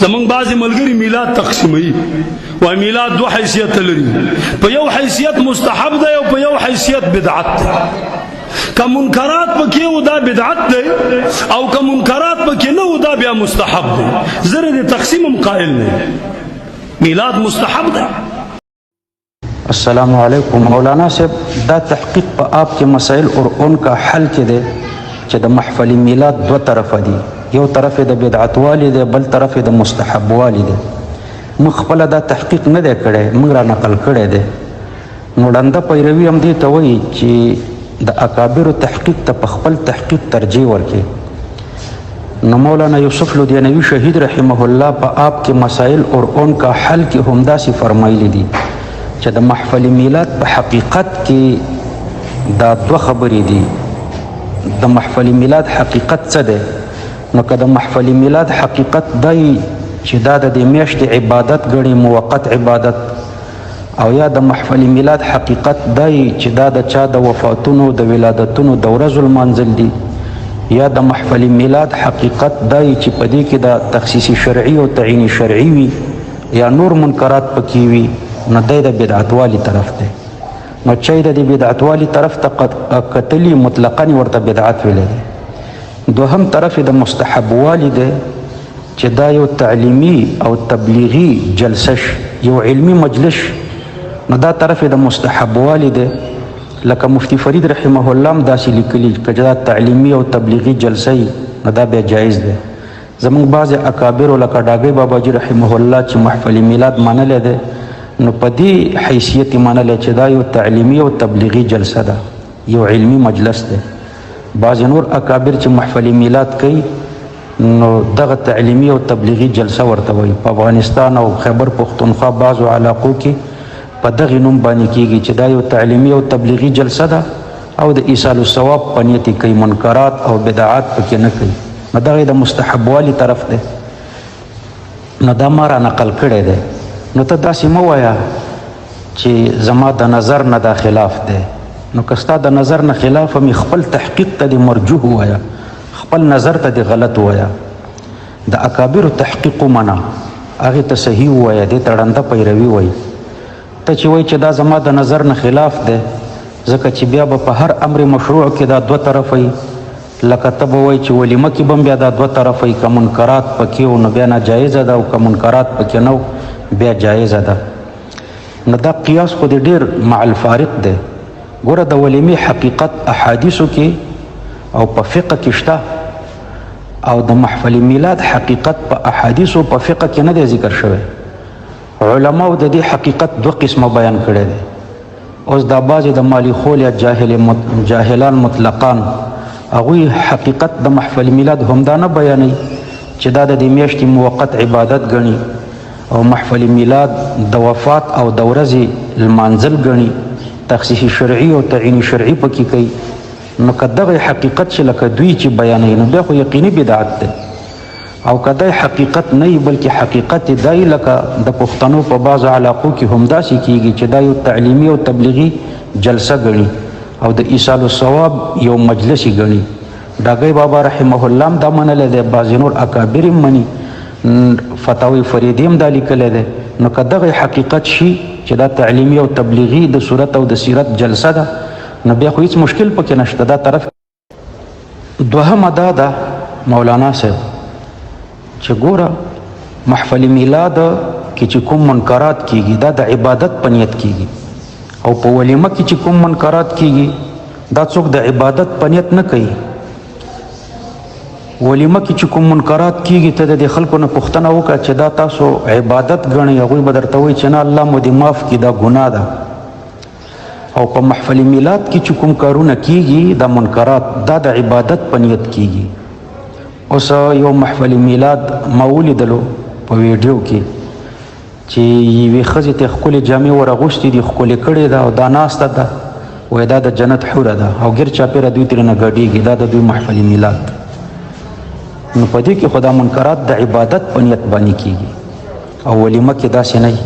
زمونږ بعضې ملګري میلاد تقسیموي وایي میلاد دوه حیثیت لري، په یو حیثیت مستحب دی او په یو حیثیت بدعت دی. که منکرات پکې و دا بدعت دی او که منکرات پکې نه و دا بیا مستحب دی. زه د تقسیم هم قائل نه، میلاد مستحب دی. السلام علیکم. مولانا صاحب دا تحقیق په آپ کے مسائل اور ان کا حل کې دی چې د محفل میلاد دو طرفه دي، یو طرف د بدعت والی دی، بل طرف د مستحب والی دی. موږ خپله دا تحقیق نه دی کړی، موږ را نقل کړی دی. نو ړنده پیروي هم دې ته وایي چې د اکابرو تحقیق ته په خپل تحقیق ترجیح ورکړي. نو مولانا یوسف لدھیانوی شهید رحمه الله په آپ کے مسائل اور ان کا حل کې هم داسې فرمایلی دي چې د محفل میلاد په حقیقت کې دا دوه خبرې دي. د محفل میلاد حقیقت څه دی؟ نو که د محفل میلاد حقیقت دی چې دا د دې میاشتې عبادت ګڼي، موقت عبادت، او یا د محفل میلاد حقیقت دی چې دا د چا د وفاتونو د ولادتونو د ورځو لمانځل دي، یا د محفل میلاد حقیقت دی چې په دې کې د تخصیص شرعي او تعین شرعي وي یا نور منکرات پکې وي، نو دی د بدعت والی طرف دی. نو چې د دې بدعت والی طرف ته کتلي مطلقاً ورته بدعت ویلی دی. دوهم طرف د مستحب والی دی چې دا یو تعلیمي او تبلیغي جلسه یو علمی مجلس، نو دا طرف د مستحب والی دی. لکه مفتی فرید رحمه الله هم داسې لیکلي که دا تعلیمي او تبلیغي جلسه وي نو دا بیا جایز دی. زموږ بعضې اکابرو لکه ډاګی باباجي رحمه الله چې محفل میلاد منلی دی، نو په دې حیثیت یې منلی چې دا یو تعلیمي او تبلیغي جلسه ده، یو علمی مجلس دی. بعضې نور اکابر چې محفل میلاد کوي نو دغه تعلیمي او تبلیغي جلسه ورته وایي. په افغانستان او خیبر پښتونخوا بعضو علاقو کې په دغې نوم باندې کېږي چې دا یو تعلیمي او تبلیغي جلسه ده او د ایصال الثواب په نیت یې کوي، منکرات او بدعات پکې نه کوي. نو دغه د مستحب والي طرف دی. نو دا ما را نقل کړی دی. نو ته داسې مه وایه چې زما د نظر نه دا خلاف دی. نو که ستا د نظر نه خلاف مې خپل تحقیق ته د مرجوح ووایه، خپل نظر ته د غلط ووایه. د اکابرو تحقیق ومنه، هغې ته صحیح ووایه، دې ته ړنده پیروي وایي. ته چې وایي چې دا زما د نظر نه خلاف دی، ځکه چې بیا به په هر امر مشروع کې دا دوه طرفه وي. لکه ته به وایي چې ولیمه کې به هم بیا دا دوه طرفه وي، که منکرات پکې و نو بیا ناجایزه ده او که منکرات پکې نه و بیا جایزه ده. نو دا قیاس خو د ډېر مع الفارق دی. ګوره د ولیمې حقیقت احادیثو کې او په فقه کې شته، او د محفل میلاد حقیقت په احادیثو په فقه کې نه دی ذکر شوی. علماو د دې حقیقت دوه قسمه بیان کړی دی. اوس دا بعضې د مالیخول یا جاهلان مطلقان هغوی حقیقت د محفل میلاد همدا نه بیانوي چې دا د دې میاشتې موقت عبادت ګڼي او محفل میلاد د وفات او د ورځې لمانځل ګڼي، تخصیص شرعي او تعین شرعي پکې کوي. نو که دغه حقیقت چې لکه دوی چې بیانوي نو بیا خو یقیني بدعت دی. او که دی حقیقت نه وي بلکې حقیقت دی لکه د پښتنو په بعضو علاقو کې هم داسې کېږي چې دا یو تعلیمي او تبلیغي جلسه ګڼي او د ایصال الثواب یو مجلس یې ګڼي. ډاګی بابا رحمه الله هم دا منلی دی، بعضې نور اکابر هم مني، فتاوی فریدی هم دا لیکلی دی. نو که دغه حقیقت شي چې دا تعلیمي او تبلیغي د صورت او د سیرت جلسه ده نو بیا خو هیڅ مشکل پکې نشته. دا طرف دوهمه دا ده مولانا صاحب چې ګوره محفل میلاد کې چې کوم منکرات کیږي دا د عبادت په نیت کیږي، او په ولیمه کې چې کوم منکرات کیږي دا څوک د عبادت په نیت نه کوي. ولیمه کې چې کوم منکرات کیږي ته د خلکو نه پوښتنه وکړه چې دا تاسو عبادت ګڼئ، هغوی به درته وایي چې نه الله مو دې معاف کړي دا ګناه ده. او په محفل میلاد کې چې کوم کارونه کیږي دا منکرات دا د عبادت په نیت کیږي. اوس یو محفل میلاد ما ولیدلو په ویډیو کې چې یوې ښځې ته ښکلې جامې ور اغوستې دي، ښکلې کړې ده او دا ناسته ده، وایي دا د جنت حوره ده او ګیر چاپېره دوی ترېنه ګډېږي، دا د دوی محفل میلاد. نو په دې کې خو دا منکرات د عبادت په نیت باندې کیږي او ولیمه کې داسې نه وي.